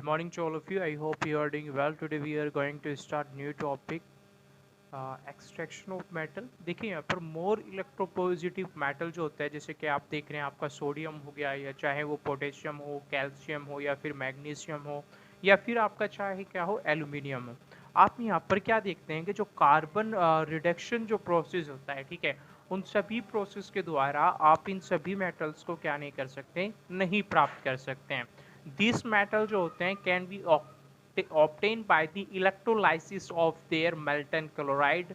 morning to all of you. I hope you are doing well. Today we are going to start new topic, extraction of metal. देखिए यहाँ पर more electropositive metal जो होता है, जैसे कि आप देख रहे हैं आपका सोडियम हो गया, या चाहे वो पोटेशियम हो, कैल्शियम हो, या फिर मैग्नीशियम हो, या फिर आपका चाहे क्या हो, एल्यूमिनियम हो। आप यहाँ पर क्या देखते हैं कि जो कार्बन रिडक्शन जो प्रोसेस होता है, ठीक है, उन सभी प्रोसेस के द्वारा आप इन सभी मेटल्स को क्या नहीं कर सकते, नहीं प्राप्त कर सकते हैं। दिस मेटल जो होते हैं can be obtained by the electrolysis of their molten chloride,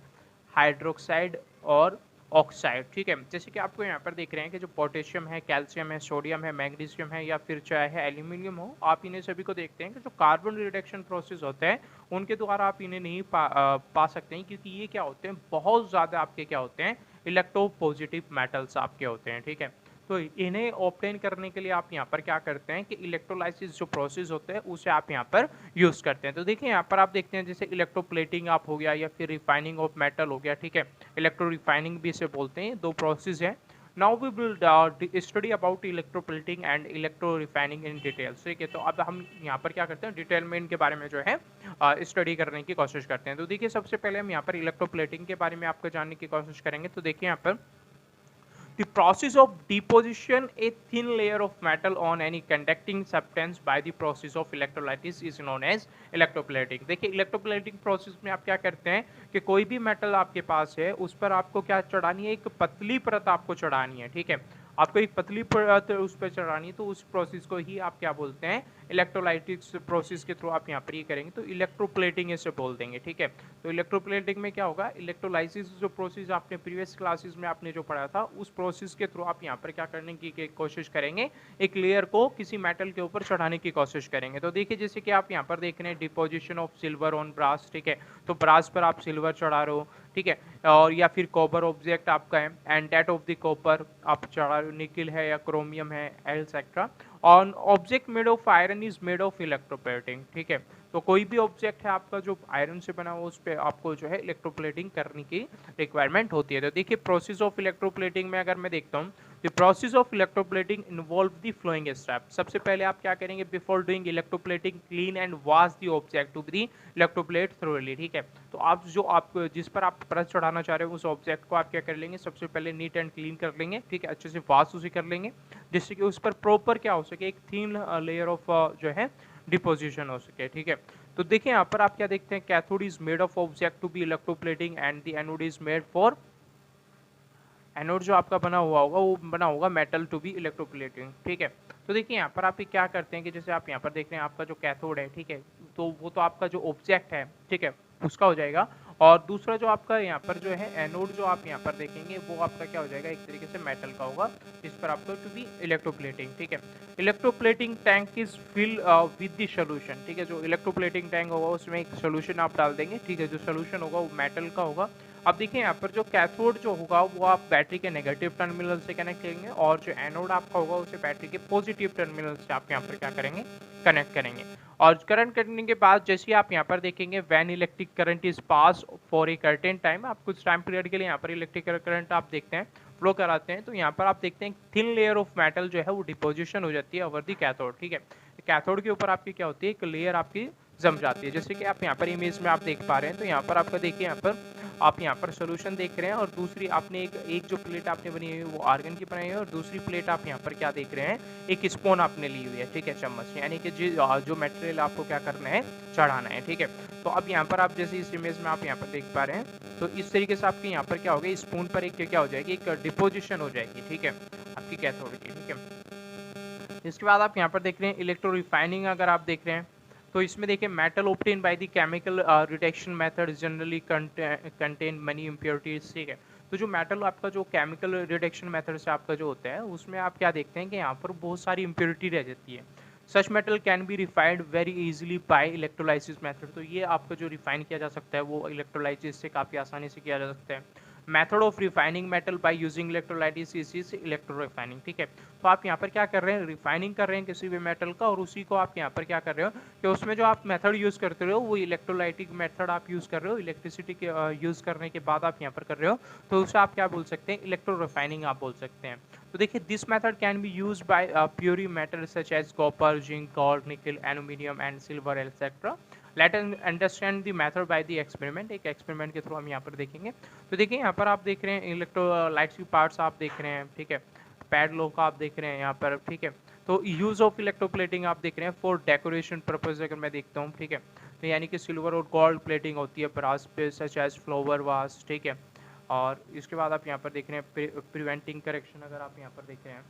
hydroxide और ऑक्साइड। ठीक है, जैसे कि आपको यहाँ पर देख रहे हैं कि जो पोटेशियम है, कैल्शियम है, सोडियम है, मैग्नीशियम है, या फिर चाहे एल्यूमिनियम हो, आप इन्हें सभी को देखते हैं कि जो कार्बन रिडक्शन प्रोसेस होते हैं उनके द्वारा आप इन्हें नहीं पा सकते हैं, क्योंकि ये क्या होते हैं, बहुत ज़्यादा आपके क्या होते हैं, इलेक्ट्रोपॉजिटिव मेटल्स आपके होते हैं। ठीक है, तो इन्हें ऑब्टेन करने के लिए आप यहाँ पर क्या करते हैं कि इलेक्ट्रोलाइसिस जो प्रोसेस होते हैं उसे आप यहाँ पर यूज करते हैं। तो देखिए यहाँ पर आप देखते हैं जैसे इलेक्ट्रोप्लेटिंग आप हो गया, या फिर रिफाइनिंग ऑफ मेटल हो गया। ठीक है, इलेक्ट्रो रिफाइनिंग भी इसे बोलते हैं। दो प्रोसेस है। Now we will study about electroplating and electro refining in details. ठीक है, तो अब हम यहाँ पर क्या करते हैं, डिटेल में इनके बारे में जो है स्टडी करने की कोशिश करते हैं। तो देखिए सबसे पहले हम यहाँ पर इलेक्ट्रोप्लेटिंग के बारे में आपको जानने की कोशिश करेंगे। तो देखिए यहाँ पर the process of deposition a thin layer of metal on any conducting substance by the process of electrolysis is known as electroplating। देखिए इलेक्ट्रोप्लेटिंग प्रोसेस में आप क्या करते हैं कि कोई भी मेटल आपके पास है उस पर आपको क्या चढ़ानी है, एक पतली परत आपको चढ़ानी है। ठीक है, आपको एक पतली परत उस पर चढ़ानी है, तो उस प्रोसेस को ही आप क्या बोलते हैं, इलेक्ट्रोलाइटिक्स प्रोसेस के थ्रू आप यहाँ पर ये करेंगे तो इलेक्ट्रोप्लेटिंग इसे बोल देंगे। ठीक है, तो इलेक्ट्रोप्लेटिंग में क्या होगा, इलेक्ट्रोलाइसिस जो प्रोसेस आपने प्रीवियस क्लासेस में आपने जो पढ़ा था उस प्रोसेस के थ्रू आप यहाँ पर क्या करने की कोशिश करेंगे, एक लेयर को किसी मेटल के ऊपर चढ़ाने की कोशिश करेंगे। तो देखिए जैसे कि आप यहाँ पर देख रहे हैं deposition of silver on brass. ठीक है, तो ब्रास पर आप सिल्वर चढ़ा रहे हो। ठीक है, और या फिर कॉपर ऑब्जेक्ट आपका है, and that of the copper आप चढ़ा रहे हो, निकिल है या क्रोमियम है, etcetera. On object made of iron is made of electroplating. ठीक है, तो कोई भी ऑब्जेक्ट है आपका जो आयरन से बना हुआ उस पर आपको जो है इलेक्ट्रोप्लेटिंग करने की रिक्वायरमेंट होती है। तो देखिए प्रोसेस ऑफ इलेक्ट्रोप्लेटिंग में अगर मैं देखता हूँ, the process of electroplating involve the flowing step. सबसे पहले आप क्या करेंगे, before doing electroplating clean and wash the object to be electroplate thoroughly. ठीक है, तो आप जिस पर आप परत चढ़ाना चाह रहे हो उस ऑब्जेक्ट को आप क्या कर लेंगे, सबसे पहले नीट एंड क्लीन कर लेंगे। ठीक है, अच्छे से वॉश उसे कर लेंगे, जिससे कि उस पर प्रॉपर क्या हो सके, एक थिन लेयर ऑफ जो है डिपोजिशन हो सके। ठीक है, तो देखिए यहाँ पर आप क्या देखते हैं, cathode is made of object to be electroplating and the anode is made for, anode जो आपका बना हुआ होगा वो बना होगा मेटल टू बी इलेक्ट्रोप्लेटिंग। ठीक है, तो देखिए यहाँ पर आप क्या करते हैं कि जैसे आप यहाँ पर देख रहे हैं आपका जो कैथोड है, ठीक है, तो वो तो आपका जो ऑब्जेक्ट है, ठीक है, उसका हो जाएगा। और दूसरा जो आपका यहाँ पर जो है एनोड जो आप यहाँ पर देखेंगे वो आपका क्या हो जाएगा, एक तरीके से मेटल का होगा, जिस पर आपको टू बी इलेक्ट्रोप्लेटिंग। ठीक है, electroplating tank is fill with the solution. ठीक है, जो इलेक्ट्रोप्लेटिंग टैंक होगा उसमें एक सोल्यूशन आप डाल देंगे। ठीक है, जो सोल्यूशन होगा वो मेटल का होगा। अब देखिए यहाँ पर जो कैथोड जो होगा वो आप बैटरी के नेगेटिव टर्मिनल से कनेक्ट करेंगे, और जो एनोड आपका होगा उसे बैटरी के पॉजिटिव टर्मिनल से आप यहाँ पर क्या करेंगे, कनेक्ट करेंगे। और करंट करने के बाद जैसे आप यहाँ पर देखेंगे when electric current is pass for a certain time, आप कुछ टाइम पीरियड के लिए यहाँ पर इलेक्ट्रिक करंट आप देखते हैं फ्लो कराते हैं, तो यहाँ पर आप देखते हैं थिन लेयर ऑफ मेटल जो है वो डिपोजिशन हो जाती है ओवर दी कैथोड। ठीक है, कैथोड के ऊपर आपकी क्या होती है, एक लेयर आपकी जम जाती है, जैसे कि आप यहाँ पर इमेज में आप देख पा रहे हैं। तो यहाँ पर आपका देखिए यहाँ पर आप यहाँ पर सोल्यूशन देख रहे हैं, और दूसरी आपने एक जो प्लेट आपने बनी हुई है वो आर्गन की बनाई है, और दूसरी प्लेट आप यहाँ पर क्या देख रहे हैं, एक स्पून आपने ली हुई है। ठीक है, चम्मच, यानी कि जो मटेरियल आपको क्या करना है, चढ़ाना है। ठीक है, तो अब यहाँ पर आप जैसे इस इमेज में आप यहाँ पर देख पा रहे हैं, तो इस तरीके से आपके यहाँ पर क्या होगा, स्पून पर एक क्या हो जाएगी, एक डिपोजिशन हो जाएगी। ठीक है, आपकी कैथोड की। ठीक है, इसके बाद आप यहाँ पर देख रहे हैं इलेक्ट्रो रिफाइनिंग अगर आप देख रहे हैं, तो इसमें देखिए metal obtain by the chemical reduction method generally contain money impurities. ठीक है, तो जो मेटल आपका जो केमिकल रिडक्शन मेथड से आपका जो होता है उसमें आप क्या देखते हैं कि यहाँ पर बहुत सारी इम्प्योरिटी रह जाती है। Such metal can be refined very easily by electrolysis method. तो ये आपका जो रिफाइन किया जा सकता है वो इलेक्ट्रोलाइसिस से काफ़ी आसानी से किया जा सकता है। Method of refining metal by using electrolysis is electro refining. ठीक है, तो आप यहाँ पर क्या कर रहे हैं, रिफाइनिंग कर रहे हैं किसी भी मेटल का, और उसी को आप यहाँ पर क्या कर रहे हो कि उसमें जो आप मेथड यूज़ करते हो वो इलेक्ट्रोलाइटिक मेथड आप यूज़ कर रहे हो, इलेक्ट्रिसिटी के यूज़ करने के बाद आप यहाँ पर कर रहे हो, तो उसे आप क्या बोल सकते हैं, इलेक्ट्रो रिफाइनिंग आप बोल सकते हैं। तो देखिए this method can be use by purify metal such as copper, zinc, gold, nickel, aluminium and silver etcetera. Let us understand the method by the experiment. एक एक्सपेरिमेंट के थ्रू हम यहाँ पर देखेंगे। तो देखिए यहाँ पर आप देख रहे हैं इलेक्ट्रोलाइट्स की पार्ट्स आप देख रहे हैं, ठीक है, पैडलॉक आप देख रहे हैं यहाँ पर, ठीक है। तो यूज ऑफ इलेक्ट्रोप्लेटिंग आप देख रहे हैं फॉर डेकोरेशन पर्पज अगर मैं देखता हूँ, ठीक है, तो यानी कि सिल्वर और गोल्ड प्लेटिंग होती है ब्रास पे सच एज फ्लावर वास, ठीक है। और इसके बाद आप यहाँ पर देख रहे हैं प्रिवेंटिंग करेक्शन अगर आप यहाँ पर देख रहे हैं,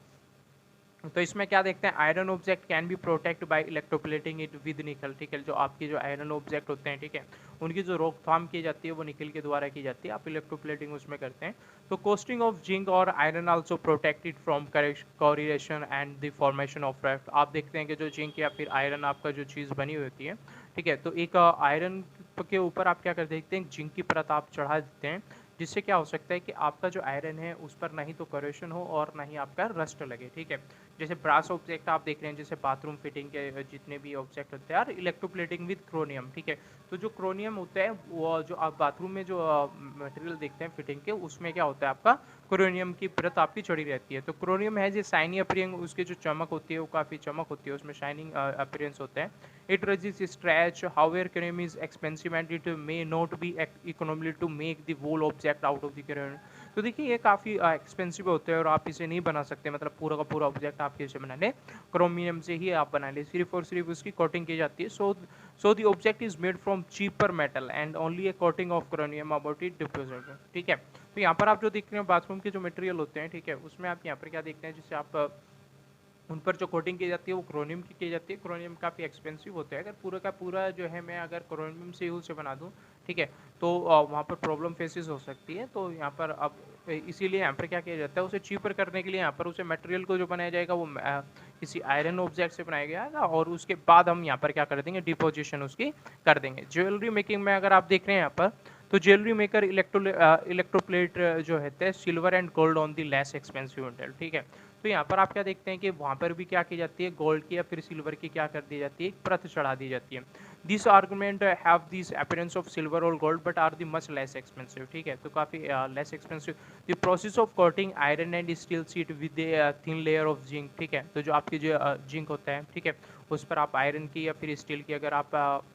तो इसमें क्या देखते हैं, iron object can be protect by electroplating it with nickel. ठीक है, जो आपकी जो आयरन ऑब्जेक्ट होते हैं, ठीक है, उनकी जो रोकथाम की जाती है वो निकल के द्वारा की जाती है, आप इलेक्ट्रोप्लेटिंग उसमें करते हैं। तो कोस्टिंग ऑफ जिंक और iron also protected from correlation and the formation of raft. आप देखते हैं कि जो जिंक या फिर आयरन आपका जो चीज़ बनी हुई होती है, ठीक है, तो एक आयरन के ऊपर आप क्या कर देखते हैं, जिंक की परत आप चढ़ा देते हैं, जिससे क्या हो सकता है कि आपका जो आयरन है उस पर ना ही तो करोशन हो और ना ही आपका रस्ट लगे। ठीक है, जैसे ब्रास ऑब्जेक्ट आप देख रहे हैं, जैसे बाथरूम फिटिंग के जितने भी ऑब्जेक्ट होते हैं यार, इलेक्ट्रोप्लेटिंग विद क्रोनियम। ठीक है, तो जो क्रोनियम होता है वो जो आप बाथरूम में जो मटेरियल देखते हैं फिटिंग के, उसमें क्या होता है आपका क्रोनियम की परत आपकी चढ़ी रहती है। तो क्रोनियम है जो शाइनी अपीयरिंग, उसकी जो चमक होती है वो काफ़ी चमक होती है, उसमें शाइनिंग अपीयरेंस होता है। It resist scratch, however chromium is expensive and it may not be economical to make the whole object out of the chromium. तो देखिए ये काफ़ी एक्सपेंसिव होते हैं और आप इसे नहीं बना सकते, मतलब पूरा का पूरा ऑब्जेक्ट आप कैसे बना लें, क्रोमियम से ही आप बना लें, सिर्फ और सिर्फ उसकी कोटिंग की जाती है। So the object is made from cheaper metal and only A coating of क्रोनियम about it deposit. ठीक है, तो यहाँ पर आप जो देख रहे हैं बाथरूम के जो मटेरियल होते हैं, ठीक है, उसमें आप यहाँ पर क्या देखते हैं, जिससे आप उन पर जो कोटिंग की जाती है वो क्रोनियम की जाती है। क्रोनियम काफ़ी एक्सपेंसिव होता है, अगर पूरा का पूरा जो है मैं अगर क्रोनियम से ही उसे बना दूँ, ठीक है, तो वहाँ पर प्रॉब्लम फेसेस हो सकती है। तो यहाँ पर अब इसीलिए यहाँ पर क्या किया जाता है, उसे चीपर करने के लिए यहाँ पर उसे मटेरियल को जो बनाया जाएगा वो किसी आयरन ऑब्जेक्ट से बनाया जाएगा, और उसके बाद हम यहाँ पर क्या कर देंगे, डिपोजिशन उसकी कर देंगे। ज्वेलरी मेकिंग में अगर आप देख रहे हैं यहाँ पर, तो ज्वेलरी मेकर इलेक्ट्रोप्लेट जो है silver and gold on the less expensive metal. ठीक है, तो यहाँ पर आप क्या देखते हैं कि वहाँ पर भी क्या की जाती है, गोल्ड की या फिर सिल्वर की क्या कर दी जाती है, एक परत चढ़ा दी जाती है। This argument have this appearance of silver और gold but are they much less expensive. ठीक है, तो काफ़ी less expensive. The process of coating iron and steel sheet with thin layer of zinc. ठीक है, तो जो आपकी जो जिंक होता है, ठीक है, उस पर आप आयरन की या फिर स्टील की अगर आप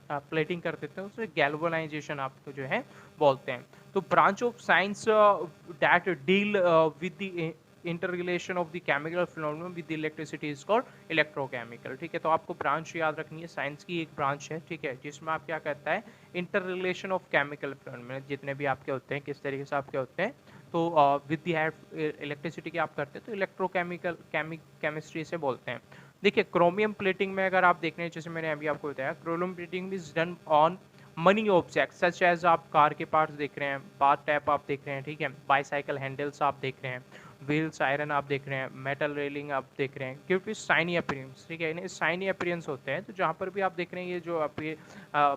प्लेटिंग कर देते हैं, उसे गैल्वेनाइजेशन आपको जो है बोलते हैं। तो branch of science that deal with the interrelation of the chemical phenomenon with electricity is called electrochemical. ठीक है, तो आपको ब्रांच याद रखनी है, साइंस की एक ब्रांच है, ठीक है, जिसमें आप क्या कहता है, inter relation of chemical phenomenon जितने भी आपके होते हैं किस तरीके से आपके होते हैं, तो विद द हेल्प इलेक्ट्रिसिटी की आप करते हैं, तो इलेक्ट्रोकेमिकल केमिस्ट्री से बोलते हैं। देखिए क्रोमियम प्लेटिंग में अगर आप देख रहे हैं, जैसे मैंने अभी आपको बताया, chromium plating is done on many object such as आप कार के पार्ट्स देख रहे हैं, बाथ टैप आप देख रहे हैं, ठीक है, बाईसाइकिल हैंडल्स आप देख रहे हैं, व्हील्स आयरन आप देख रहे हैं, मेटल रेलिंग आप देख रहे हैं, क्योंकि शाइनी अपीयरेंस, ठीक है, इन्हें शाइनी अपीयरेंस होते हैं। तो जहाँ पर भी आप देख रहे हैं ये जो आपके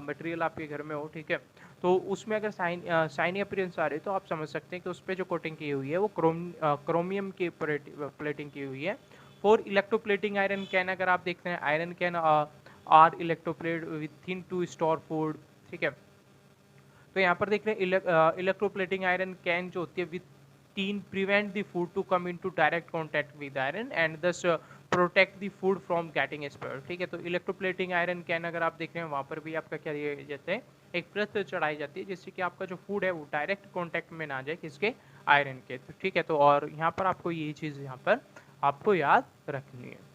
मटेरियल आपके घर में हो, ठीक है, तो उसमें अगर शाइनी अपीयरेंस आ रही है तो आप समझ सकते हैं कि उस पर जो कोटिंग की हुई है वो क्रोमियम की प्लेटिंग की हुई है। फॉर इलेक्ट्रोप्लेटिंग आयरन कैन अगर आप देखते हैं, iron can are electroplate with tin to store food. ठीक है, तो यहाँ पर देख रहे हैं इलेक्ट्रोप्लेटिंग आयरन कैन जो होती है with tin prevent the food to come into direct contact with iron and thus protect the food from getting spoiled. ठीक है, तो इलेक्ट्रोप्लेटिंग आयरन कैन अगर आप देख रहे हैं वहाँ पर भी आपका क्या दिया जाता है, एक परत चढ़ाई जाती है, जिससे कि आपका जो फूड है वो डायरेक्ट कांटेक्ट में ना जाए किसके, आयरन के। तो ठीक है, तो और यहाँ पर आपको यही चीज़ यहाँ पर आपको याद रखनी है।